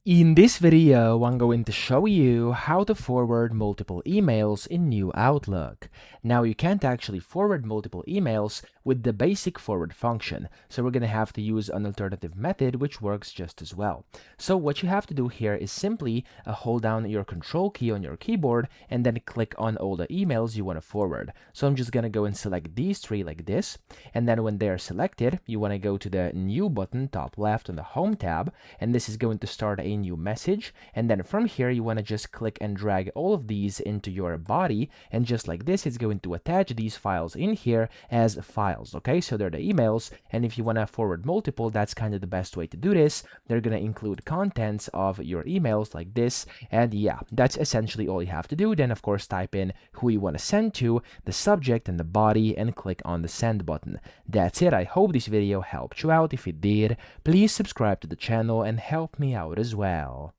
In this video, I'm going to show you how to forward multiple emails in New Outlook. Now, you can't actually forward multiple emails with the basic forward function, so we're going to have to use an alternative method which works just as well. So what you have to do here is simply hold down your control key on your keyboard and then click on all the emails you want to forward. So I'm just going to go and select these three like this, and then when they're selected, you want to go to the New button top left on the Home tab, and this is going to start a new message, and then from here you want to just click and drag all of these into your body, and just like this it's going to attach these files in here as files. Okay, so they're the emails, and if you want to forward multiple, that's kind of the best way to do this. They're going to include contents of your emails like this, and yeah, that's essentially all you have to do. Then of course type in who you want to send to, the subject and the body, and click on the send button. That's it. I hope this video helped you out. If it did, please subscribe to the channel and help me out as well.